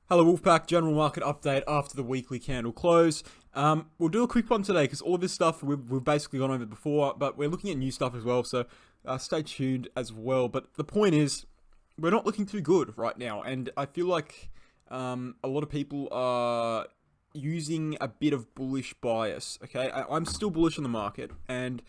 Hello Wolfpack, general market update after the weekly candle close. We'll do a quick one today because all of this stuff we've basically gone over before, but we're looking at new stuff as well, so stay tuned as well. But the point is, we're not looking too good right now, and I feel like a lot of people are using a bit of bullish bias, okay? I'm still bullish on the market, and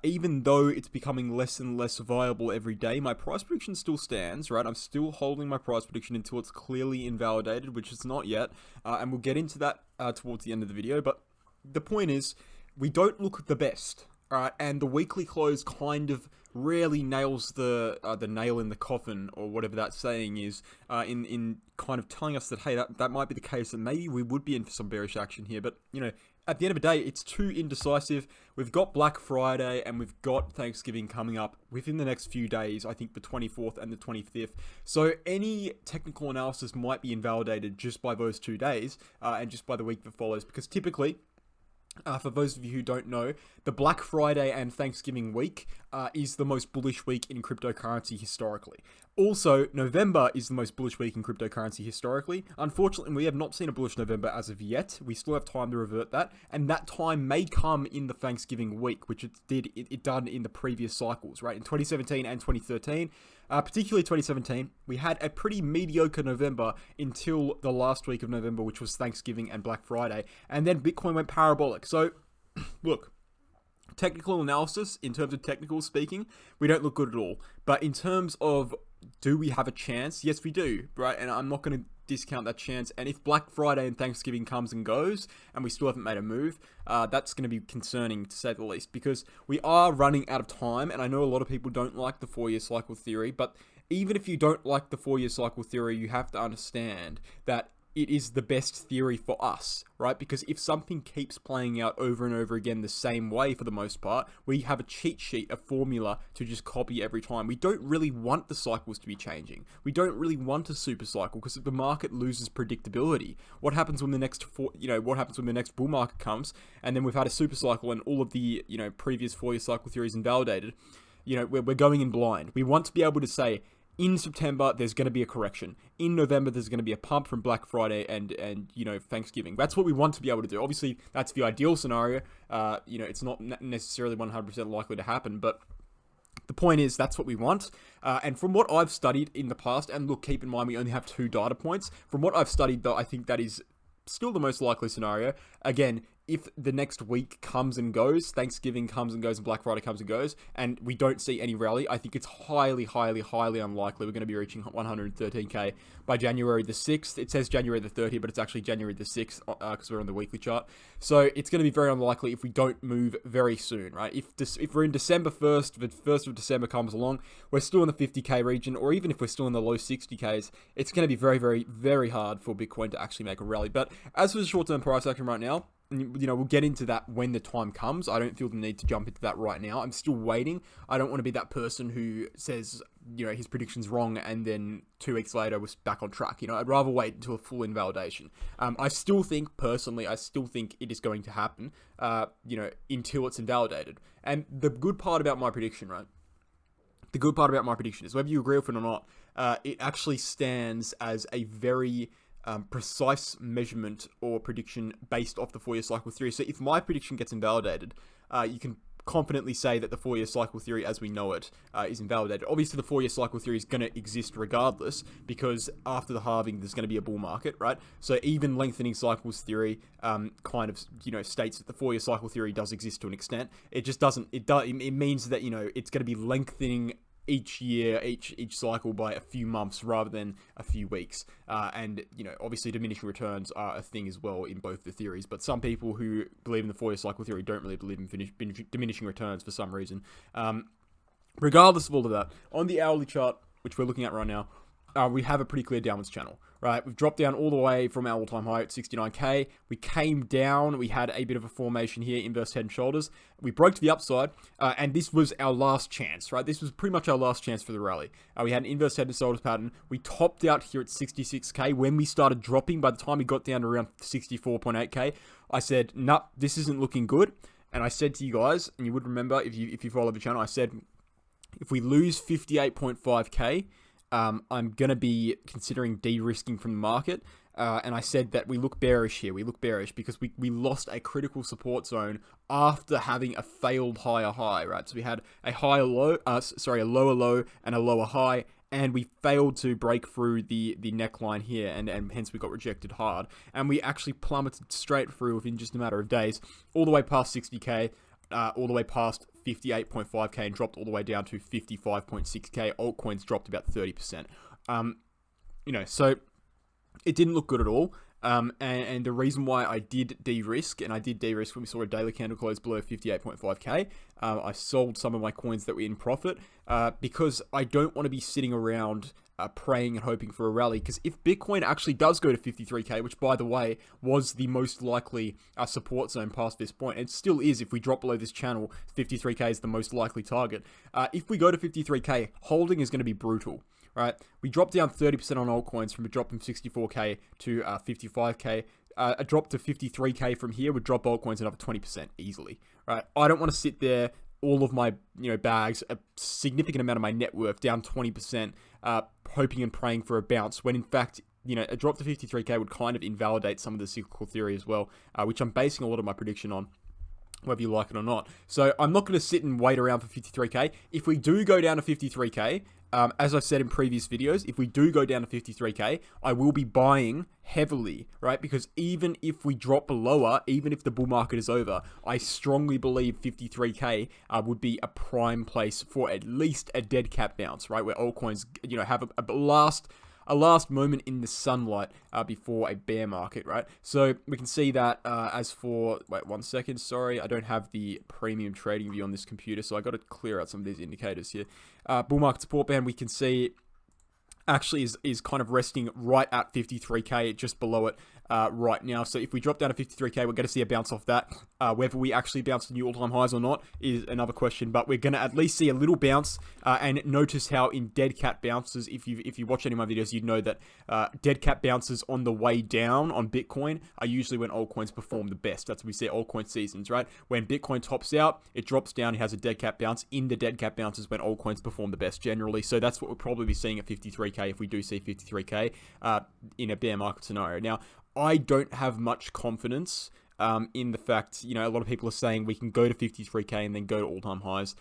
even though it's becoming less and less viable every day, my price prediction still stands, right? I'm still holding my price prediction until it's clearly invalidated, which it's not yet, and we'll get into that towards the end of the video. But the point is, we don't look the best, right? And the weekly close kind of rarely nails the nail in the coffin, or whatever that saying is, in kind of telling us that, hey, that might be the case, and maybe we would be in for some bearish action here. But at the end of the day, it's too indecisive. We've got Black Friday and we've got Thanksgiving coming up within the next few days, I think the 24th and the 25th. So any technical analysis might be invalidated just by those 2 days and just by the week that follows, because typically, for those of you who don't know, the Black Friday and Thanksgiving week is the most bullish week in cryptocurrency historically. Also, November is the most bullish week in cryptocurrency historically. Unfortunately, we have not seen a bullish November as of yet. We still have time to revert that, and that time may come in the Thanksgiving week, which it done in the previous cycles, right? In 2017 and 2013, particularly 2017, we had a pretty mediocre November until the last week of November, which was Thanksgiving and Black Friday, and then Bitcoin went parabolic. So, look, technical analysis, in terms of technical speaking, we don't look good at all. But in terms of, do we have a chance? Yes, we do, right? And I'm not going to discount that chance. And if Black Friday and Thanksgiving comes and goes, and we still haven't made a move, that's going to be concerning, to say the least, because we are running out of time. And I know a lot of people don't like the 4-year cycle theory, but even if you don't like the 4-year cycle theory, you have to understand that it is the best theory for us, right? Because if something keeps playing out over and over again the same way for the most part, we have a cheat sheet, a formula to just copy every time. We don't really want the cycles to be changing. We don't really want a super cycle, because if the market loses predictability, what happens when the next bull market comes and then we've had a super cycle and all of the, previous 4-year cycle theories invalidated? We're going in blind. We want to be able to say, in September, there's going to be a correction. In November, there's going to be a pump from Black Friday and Thanksgiving. That's what we want to be able to do. Obviously, that's the ideal scenario. It's not necessarily 100% likely to happen, but the point is, that's what we want. And from what I've studied in the past, and look, keep in mind, we only have 2 data points. From what I've studied, though, I think that is still the most likely scenario. Again, if the next week comes and goes, Thanksgiving comes and goes, and Black Friday comes and goes, and we don't see any rally, I think it's highly, highly, highly unlikely we're going to be reaching 113k by January the 6th. It says January the 30th, but it's actually January the 6th because we're on the weekly chart. So it's going to be very unlikely if we don't move very soon, right? If we're in December 1st, the 1st of December comes along, we're still in the 50k region, or even if we're still in the low 60ks, it's going to be very, very, very hard for Bitcoin to actually make a rally. But as for the short-term price action right now, we'll get into that when the time comes. I don't feel the need to jump into that right now. I'm still waiting. I don't want to be that person who says, his prediction's wrong and then 2 weeks later was back on track. I'd rather wait until a full invalidation. I still think it is going to happen, until it's invalidated. And the good part about my prediction, right? The good part about my prediction is, whether you agree with it or not, it actually stands as a very precise measurement or prediction based off the 4-year cycle theory. So if my prediction gets invalidated, you can confidently say that the 4-year cycle theory as we know it is invalidated. Obviously, the 4-year cycle theory is going to exist regardless, because after the halving, there's going to be a bull market, right? So even lengthening cycles theory states that the 4-year cycle theory does exist to an extent. It just doesn't. It means that it's going to be lengthening each year, each cycle by a few months rather than a few weeks. And obviously diminishing returns are a thing as well in both the theories. But some people who believe in the 4-year cycle theory don't really believe in diminishing returns for some reason. Regardless of all of that, on the hourly chart, which we're looking at right now, we have a pretty clear downwards channel, right? We've dropped down all the way from our all-time high at 69k. We came down. We had a bit of a formation here, inverse head and shoulders. We broke to the upside, and this was our last chance, right? This was pretty much our last chance for the rally. We had an inverse head and shoulders pattern. We topped out here at 66k. When we started dropping, by the time we got down to around 64.8k, I said, nah, this isn't looking good. And I said to you guys, and you would remember if you follow the channel, I said, if we lose 58.5k, I'm going to be considering de-risking from the market. And I said that we look bearish here. We look bearish because we lost a critical support zone after having a failed higher high, right? So we had a higher low, a lower low and a lower high, and we failed to break through the neckline here, and hence we got rejected hard. And we actually plummeted straight through within just a matter of days, all the way past 60k, all the way past 58.5k, and dropped all the way down to 55.6k. Altcoins dropped about 30%. So it didn't look good at all. And the reason why I did de-risk, and I did de-risk when we saw a daily candle close below 58.5k, I sold some of my coins that were in profit, because I don't want to be sitting around praying and hoping for a rally. Because if Bitcoin actually does go to 53k, which by the way was the most likely support zone past this point, and still is, if we drop below this channel, 53k is the most likely target. If we go to 53k, holding is going to be brutal. Right, we dropped down 30% on altcoins from a drop from 64k to 55k. A drop to 53k from here would drop altcoins another 20% easily. Right, I don't want to sit there, all of my bags, a significant amount of my net worth down 20%, hoping and praying for a bounce, when in fact a drop to 53k would kind of invalidate some of the cyclical theory as well, which I'm basing a lot of my prediction on, whether you like it or not. So I'm not going to sit and wait around for 53k. If we do go down to 53k, as I've said in previous videos, if we do go down to 53k, I will be buying heavily, right? Because even if we drop lower, even if the bull market is over, I strongly believe 53k would be a prime place for at least a dead cat bounce, right? Where altcoins, have a last moment in the sunlight before a bear market, right? So we can see that as for, wait 1 second, sorry, I don't have the premium trading view on this computer, so I got to clear out some of these indicators here. Bull market support band, we can see actually is kind of resting right at 53k, just below it right now. So if we drop down to 53k, we're going to see a bounce off that. Whether we actually bounce to new all-time highs or not is another question, but we're going to at least see a little bounce. And notice how in dead cat bounces, if you watch any of my videos, you'd know that dead cat bounces on the way down on Bitcoin are usually when altcoins perform the best. That's what we see altcoin seasons, right? When Bitcoin tops out, it drops down, it has a dead cat bounce. In the dead cat bounces when altcoins perform the best generally. So that's what we'll probably be seeing at 53k if we do see 53k in a bear market scenario. Now, I don't have much confidence in the fact, a lot of people are saying we can go to 53k and then go to all-time highs.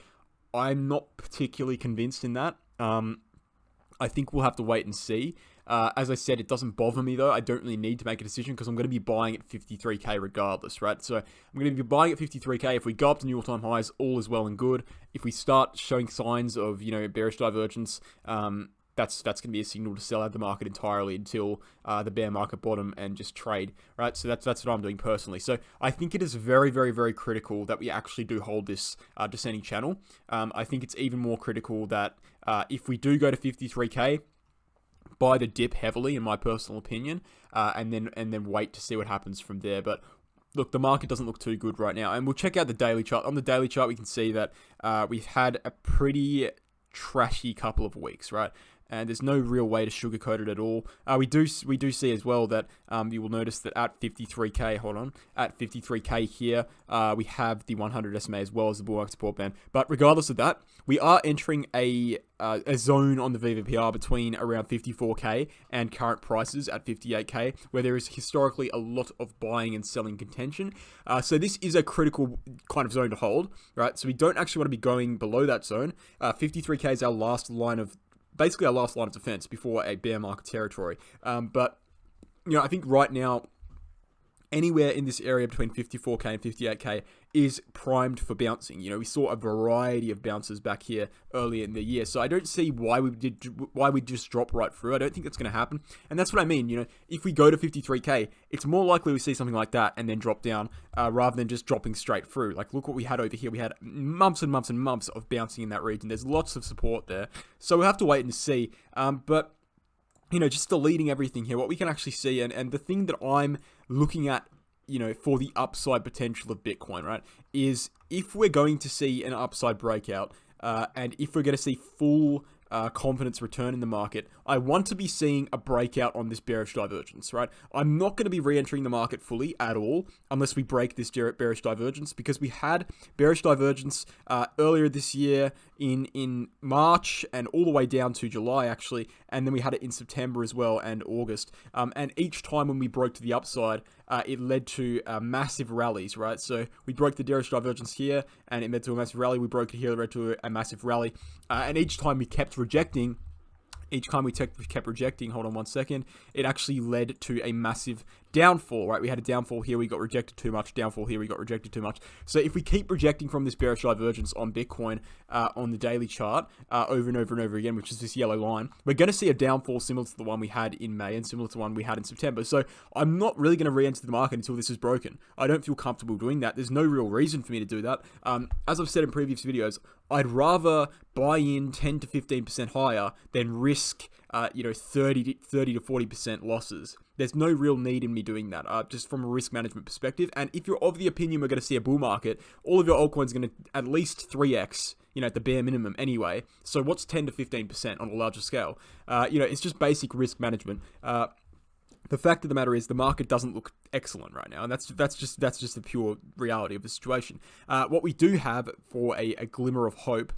I'm not particularly convinced in that. I think we'll have to wait and see. As I said, it doesn't bother me though. I don't really need to make a decision because I'm going to be buying at 53k regardless, right? So I'm going to be buying at 53k. If we go up to new all-time highs, all is well and good. If we start showing signs of, bearish divergence, that's going to be a signal to sell out the market entirely until the bear market bottom and just trade, right? So that's what I'm doing personally. So I think it is very, very, very critical that we actually do hold this descending channel. I think it's even more critical that if we do go to 53k, buy the dip heavily, in my personal opinion, and then wait to see what happens from there. But look, the market doesn't look too good right now, and we'll check out the daily chart. On the daily chart, we can see that we've had a pretty trashy couple of weeks, right? And there's no real way to sugarcoat it at all. We do see as well that you will notice that at 53k, at 53k here, we have the 100 SMA as well as the bull market support band. But regardless of that, we are entering a zone on the VVPR between around 54k and current prices at 58k, where there is historically a lot of buying and selling contention. So this is a critical kind of zone to hold, right? So we don't actually want to be going below that zone. 53k is our last line of defense before a bear market territory. But I think right now, anywhere in this area between 54k and 58k is primed for bouncing. We saw a variety of bounces back here earlier in the year, so I don't see why we just drop right through. I don't think that's going to happen, and that's what I mean. If we go to 53k, it's more likely we see something like that and then drop down rather than just dropping straight through. Like, look what we had over here. We had months and months and months of bouncing in that region. There's lots of support there, so we'll have to wait and see. But just deleting everything here, what we can actually see, and the thing that I'm looking at, for the upside potential of Bitcoin, right, is if we're going to see an upside breakout, and if we're going to see full confidence return in the market, I want to be seeing a breakout on this bearish divergence, right? I'm not going to be re-entering the market fully at all unless we break this bearish divergence, because we had bearish divergence earlier this year in March and all the way down to July, actually, and then we had it in September as well and August. And each time when we broke to the upside, it led to massive rallies, right? So we broke the bearish divergence here, and it led to a massive rally. We broke it here, it led to a massive rally. And each time we kept rejecting, hold on one second, it actually led to a massive downfall, right? We had a downfall here, we got rejected too much, downfall here, we got rejected too much. So if we keep rejecting from this bearish divergence on Bitcoin on the daily chart over and over and over again, which is this yellow line, we're going to see a downfall similar to the one we had in May and similar to the one we had in September. So I'm not really going to re-enter the market until this is broken. I don't feel comfortable doing that. There's no real reason for me to do that. As I've said in previous videos, I'd rather buy in 10 to 15% higher than risk 30 to 40% losses. There's no real need in me doing that, just from a risk management perspective. And if you're of the opinion we're going to see a bull market, all of your altcoins are going to at least 3x, at the bare minimum anyway. So what's 10 to 15% on a larger scale? It's just basic risk management. The fact of the matter is the market doesn't look excellent right now, and that's just the pure reality of the situation. What we do have for a glimmer of hope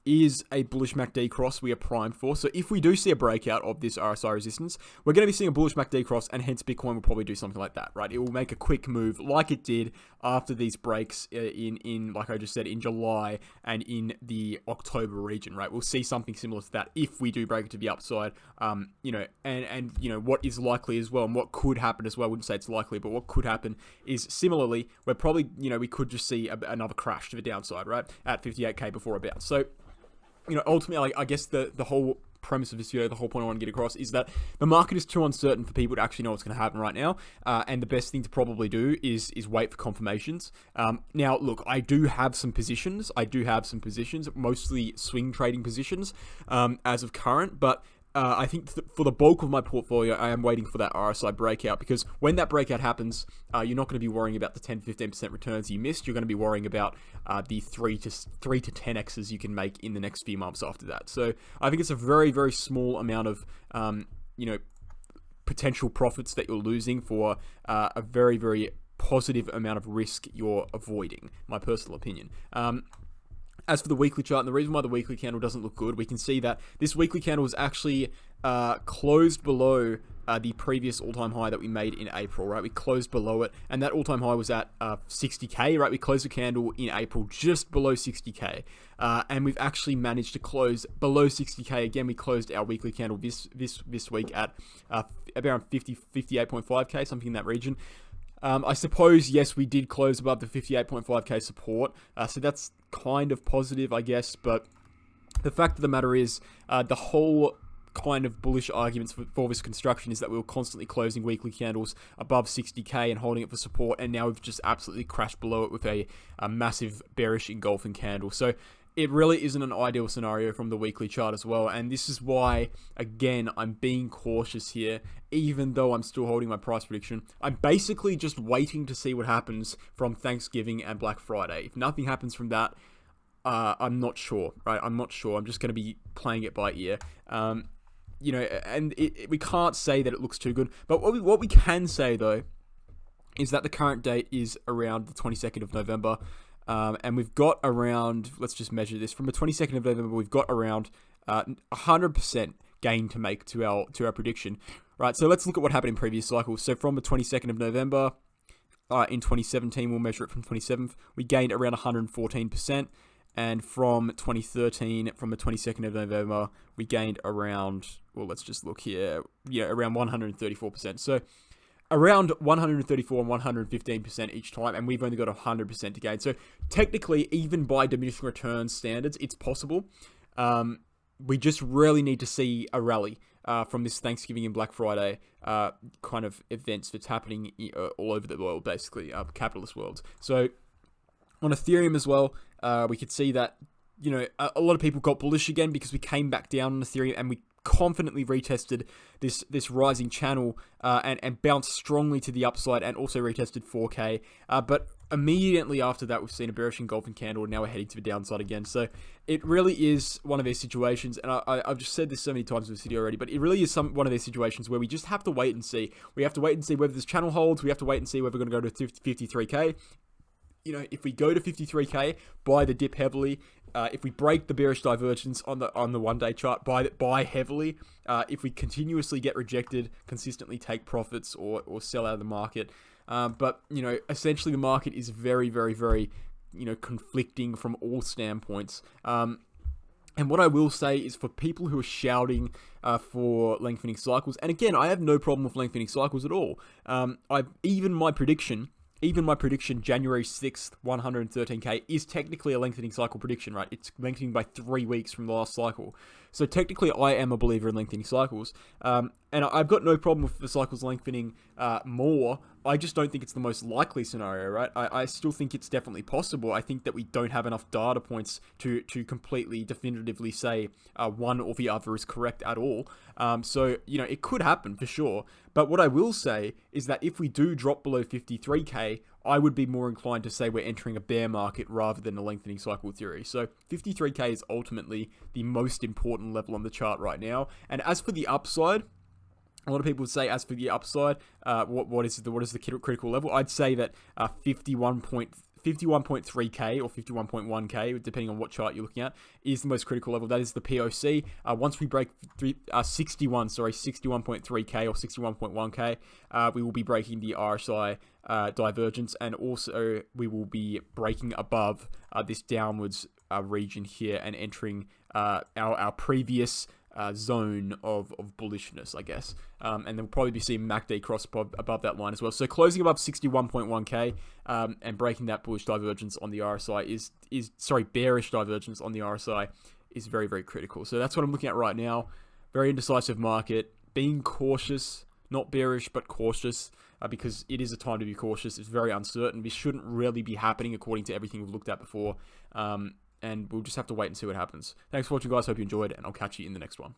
is a bullish MACD cross we are primed for. So if we do see a breakout of this RSI resistance, we're going to be seeing a bullish MACD cross, and hence Bitcoin will probably do something like that, right? It will make a quick move like it did after these breaks in like I just said, in July and in the October region, right? We'll see something similar to that if we do break it to the upside, and what is likely as well, and what could happen as well. I wouldn't say it's likely, but what could happen is similarly, we're probably, we could just see another crash to the downside, right? At 58k before a bounce. So, ultimately, I guess the whole premise of this video, the whole point I want to get across is that the market is too uncertain for people to actually know what's going to happen right now. And the best thing to probably do is wait for confirmations. Now, look, I do have some positions. Mostly swing trading positions as of current, but I think for the bulk of my portfolio, I am waiting for that RSI breakout, because when that breakout happens, you're not going to be worrying about the 10-15% returns you missed. You're going to be worrying about the 3 to 10x's you can make in the next few months after that. So I think it's a very, very small amount of, potential profits that you're losing for a very, very positive amount of risk you're avoiding, my personal opinion. As for the weekly chart, and the reason why the weekly candle doesn't look good, we can see that this weekly candle was actually closed below the previous all-time high that we made in April, right? We closed below it, and that all-time high was at 60k, right? We closed the candle in April just below 60k, and we've actually managed to close below 60k again. We closed our weekly candle this week at around 58.5k, something in that region. I suppose, yes, we did close above the 58.5k support, so that's kind of positive, I guess, but the fact of the matter is, the whole kind of bullish arguments for this construction is that we were constantly closing weekly candles above 60k and holding it for support, and now we've just absolutely crashed below it with a massive bearish engulfing candle. So it really isn't an ideal scenario from the weekly chart as well, and this is why, again, I'm being cautious here, even though I'm still holding my price prediction. I'm basically just waiting to see what happens from Thanksgiving and Black Friday. If nothing happens from that, I'm not sure, right? I'm not sure. I'm just going to be playing it by ear. And we can't say that it looks too good, but what we can say, though, is that the current date is around the 22nd of November, and we've got around, let's just measure this, from the 22nd of November, we've got around 100% gain to make to our prediction, right? So let's look at what happened in previous cycles. So from the 22nd of November, in 2017, we'll measure it from 27th, we gained around 114%, and from 2013, from the 22nd of November, we gained around, well, let's just look here, around 134%. So around 134 and 115% each time, and we've only got 100% to gain. So technically, even by diminishing returns standards, it's possible. We just really need to see a rally from this Thanksgiving and Black Friday kind of events that's happening all over the world, basically, capitalist worlds. So on Ethereum as well, we could see that, a lot of people got bullish again because we came back down on Ethereum and we confidently retested this rising channel and bounced strongly to the upside, and also retested 4K. But immediately after that, we've seen a bearish engulfing candle, and now we're heading to the downside again. So it really is one of these situations, and I've just said this so many times in this video already, but it really is one of these situations where we just have to wait and see. We have to wait and see whether this channel holds. We have to wait and see whether we're going to go to 53k. You know, if we go to 53k, buy the dip heavily. If we break the bearish divergence on the 1 day chart, buy heavily. If we continuously get rejected, consistently take profits or sell out of the market. But, you know, essentially the market is very, very, very, you know, conflicting from all standpoints. And what I will say is, for people who are shouting for lengthening cycles, and again, I have no problem with lengthening cycles at all. Even my prediction, January 6th, 113k, is technically a lengthening cycle prediction, right? It's lengthening by 3 weeks from the last cycle. So technically, I am a believer in lengthening cycles. And I've got no problem with the cycles lengthening more. I just don't think it's the most likely scenario, right? I still think it's definitely possible. I think that we don't have enough data points to completely definitively say one or the other is correct at all. So, you know, it could happen for sure. But what I will say is that if we do drop below 53k, I would be more inclined to say we're entering a bear market rather than a lengthening cycle theory. So 53k is ultimately the most important level on the chart right now. And as for the upside, a lot of people would say, as for the upside, what is the critical level? I'd say that 51.3k or 51.1k, depending on what chart you're looking at, is the most critical level. That is the POC. Once we break 61.3k or 61.1k, we will be breaking the RSI divergence, and also we will be breaking above this downwards region here and entering our previous zone of bullishness, I guess. And then we'll probably be seeing MACD cross above that line as well. So closing above 61.1k and breaking that bullish divergence on the RSI bearish divergence on the RSI is very, very critical. So that's what I'm looking at right now. Very indecisive market. Being cautious, not bearish, but cautious, because it is a time to be cautious. It's very uncertain. This shouldn't really be happening according to everything we've looked at before. And we'll just have to wait and see what happens. Thanks for watching, guys. Hope you enjoyed, and I'll catch you in the next one.